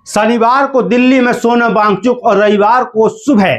शनिवार को दिल्ली में सोनम वांगचुक और रविवार को सुबह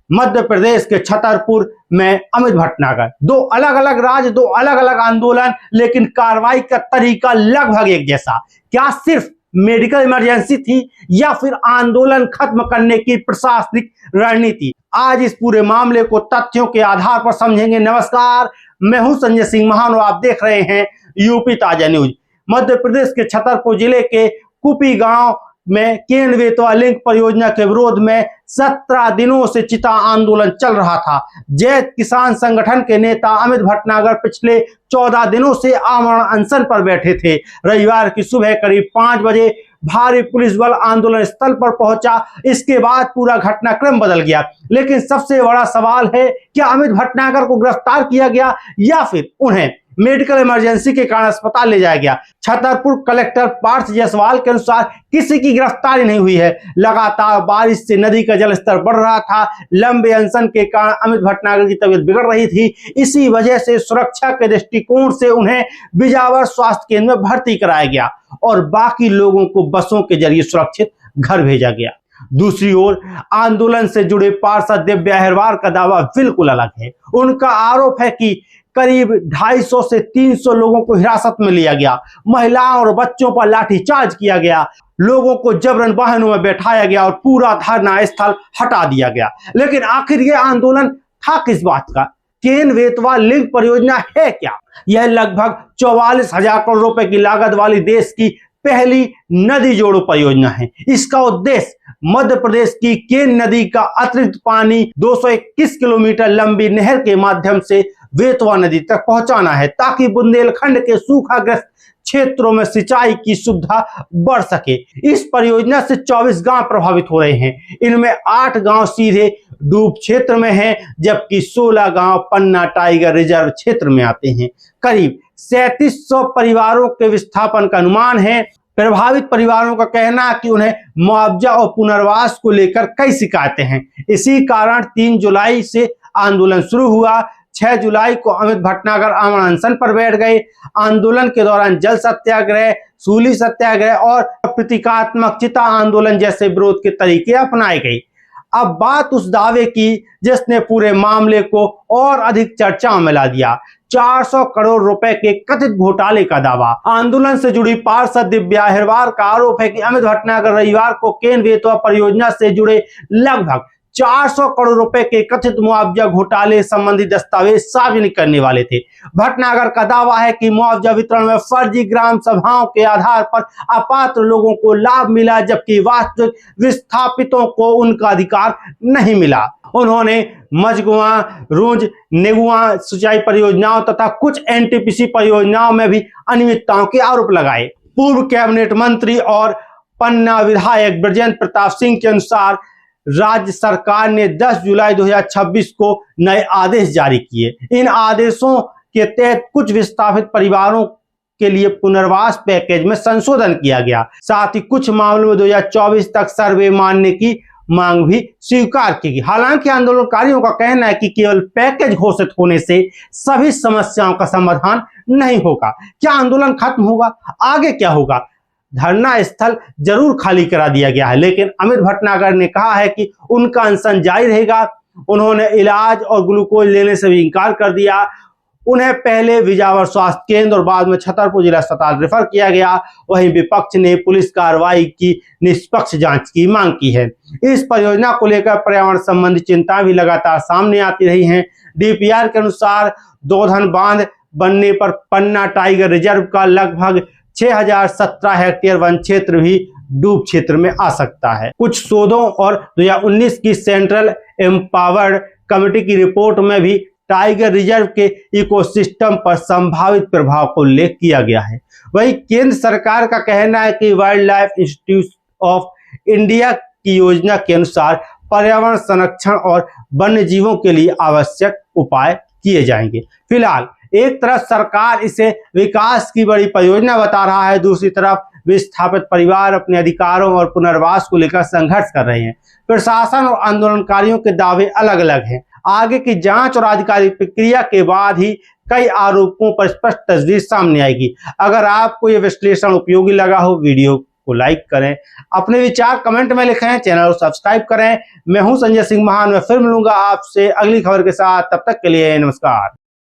मध्य प्रदेश के छतरपुर में अमित भटनागर। दो अलग अलग राज्य, दो अलग अलग आंदोलन, लेकिन कार्रवाई का तरीका लगभग एक जैसा। क्या सिर्फ मेडिकल इमरजेंसी थी या फिर आंदोलन खत्म करने की प्रशासनिक रणनीति? आज इस पूरे मामले को तथ्यों के आधार पर समझेंगे। नमस्कार, मैं हूं संजय सिंह महान और आप देख रहे हैं यूपी ताजा न्यूज। मध्य प्रदेश के छतरपुर जिले के कुपी गांव में केन बेतवा लिंक परियोजना के विरोध में 17 दिनों से चिता आंदोलन चल रहा था। जैत किसान संगठन के नेता अमित भटनागर पिछले 14 दिनों से आमरण अनशन पर बैठे थे। रविवार की सुबह करीब 5 बजे भारी पुलिस बल आंदोलन स्थल पर पहुंचा। इसके बाद पूरा घटनाक्रम बदल गया। लेकिन सबसे बड़ा सवाल है, क्या अमित भटनागर को गिरफ्तार किया गया या फिर उन्हें मेडिकल इमरजेंसी के कारण अस्पताल ले जाया गया? छतरपुर कलेक्टर पार्थ जायसवाल के अनुसार किसी की गिरफ्तारी नहीं हुई है। लगातार बारिश से नदी का जलस्तर बढ़ रहा था। लंबे अनशन के कारण अमित भटनागर की तबीयत बिगड़ रही थी। इसी वजह से सुरक्षा के दृष्टिकोण से उन्हें बिजावर स्वास्थ्य केंद्र में भर्ती कराया गया और बाकी लोगों को बसों के जरिए सुरक्षित घर भेजा गया। दूसरी ओर आंदोलन से जुड़े पार्षद दिव्या अहिरवार का दावा बिल्कुल अलग है। उनका आरोप है कि करीब 250 से 300 लोगों को हिरासत में लिया गया, महिलाओं और बच्चों पर लाठीचार्ज किया गया, लोगों को जबरन वाहनों में बैठाया गया और पूरा धरना स्थल हटा दिया गया। लेकिन आखिर यह आंदोलन था किस बात का? केन बेतवा लिंक परियोजना है क्या? यह लगभग 44,000 करोड़ रुपए की लागत वाली देश की पहली नदी जोड़ो परियोजना है। इसका उद्देश्य मध्य प्रदेश की केन नदी का अतिरिक्त पानी 221 किलोमीटर लंबी नहर के माध्यम से बेतवा नदी तक पहुंचाना है, ताकि बुंदेलखंड के सूखाग्रस्त क्षेत्रों में सिंचाई की सुविधा बढ़ सके। इस परियोजना से 24 गांव प्रभावित हो रहे हैं। इनमें 8 गांव सीधे डूब क्षेत्र में हैं, जबकि 16 गांव पन्ना टाइगर रिजर्व क्षेत्र में आते हैं। करीब 3700 परिवारों के विस्थापन का अनुमान है। प्रभावित परिवारों का कहना है कि उन्हें मुआवजा और पुनर्वास को लेकर कई शिकायतें हैं। इसी कारण 3 जुलाई से आंदोलन शुरू हुआ। 6 जुलाई को अमित भटनागर आमरण अनशन पर बैठ गए। आंदोलन के दौरान जल सत्याग्रह, सूली सत्याग्रह और प्रतीकात्मक चिता आंदोलन जैसे विरोध के तरीके अपनाए गए। अब बात उस दावे की जिसने पूरे मामले को और अधिक चर्चाओं में ला दिया। 400 करोड़ रुपए के कथित घोटाले का दावा। आंदोलन से जुड़ी पार्षद दिव्या अहिरवार का आरोप है कि अमित भटनागर रविवार को केन बेतवा परियोजना से जुड़े लगभग 400 करोड़ रुपए के कथित मुआवजा घोटाले संबंधी दस्तावेज सार्वजनिक करने वाले थे। भटनागर का दावा है कि मुआवजा वितरण में फर्जी ग्राम सभाओं के आधार पर अपात्र लोगों को लाभ मिला, जबकि वास्तविक विस्थापितों को उनका अधिकार नहीं मिला। उन्होंने मझगुआ, रूंज, नेगुआ सिंचाई परियोजनाओं तथा कुछ एनटीपीसी परियोजनाओं में भी अनियमितताओं के आरोप लगाए। पूर्व कैबिनेट मंत्री और पन्ना विधायक ब्रजेंद्र प्रताप सिंह के अनुसार राज्य सरकार ने 10 जुलाई 2026 को नए आदेश जारी किए। इन आदेशों के तहत कुछ विस्थापित परिवारों के लिए पुनर्वास पैकेज में संशोधन किया गया। साथ ही कुछ मामलों में 2024 तक सर्वे मानने की मांग भी स्वीकार की गई। हालांकि आंदोलनकारियों का कहना है कि केवल पैकेज घोषित होने से सभी समस्याओं का समाधान नहीं होगा। क्या आंदोलन खत्म होगा? आगे क्या होगा? धरना स्थल जरूर खाली करा दिया गया है, लेकिन अमित भटनागर ने कहा है कि उनका अनशन जारी रहेगा। उन्होंने इलाज और ग्लूकोज लेने से भी इनकार कर दिया। उन्हें पहले बिजावर स्वास्थ्य केंद्र और बाद में छतरपुर जिला अस्पताल रेफर किया गया। वहीं विपक्ष ने पुलिस कार्रवाई की निष्पक्ष जांच की मांग की है। इस परियोजना को लेकर पर्यावरण संबंधी चिंता भी लगातार सामने आती रही हैं। डीपीआर के अनुसार दोधन बांध बनने पर पन्ना टाइगर रिजर्व का लगभग 6017 हेक्टेयर वन क्षेत्र भी डूब क्षेत्र में आ सकता है। कुछ शोधों और 2019 की सेंट्रल एम्पावर्ड कमेटी की रिपोर्ट में भी टाइगर रिजर्व के इकोसिस्टम पर संभावित प्रभाव को उल्लेख किया गया है। वहीं केंद्र सरकार का कहना है कि wild life institute of India की योजना के अनुसार पर्यावरण संरक्षण और वन्य जीवों के लिए आवश्यक उपाय किए जाएंगे। फिलहाल एक तरफ सरकार इसे विकास की बड़ी परियोजना बता रहा है, दूसरी तरफ विस्थापित परिवार अपने अधिकारों और पुनर्वास को लेकर संघर्ष कर रहे हैं। प्रशासन और आंदोलनकारियों के दावे अलग अलग हैं। आगे की जांच और आधिकारिक प्रक्रिया के बाद ही कई आरोपों पर स्पष्ट तस्वीर सामने आएगी। अगर आपको यह विश्लेषण उपयोगी लगा हो, वीडियो को लाइक करें, अपने विचार कमेंट में लिखें, चैनल को सब्सक्राइब करें। मैं हूं संजय सिंह महान, मैं फिर मिलूंगा आपसे अगली खबर के साथ। तब तक के लिए नमस्कार।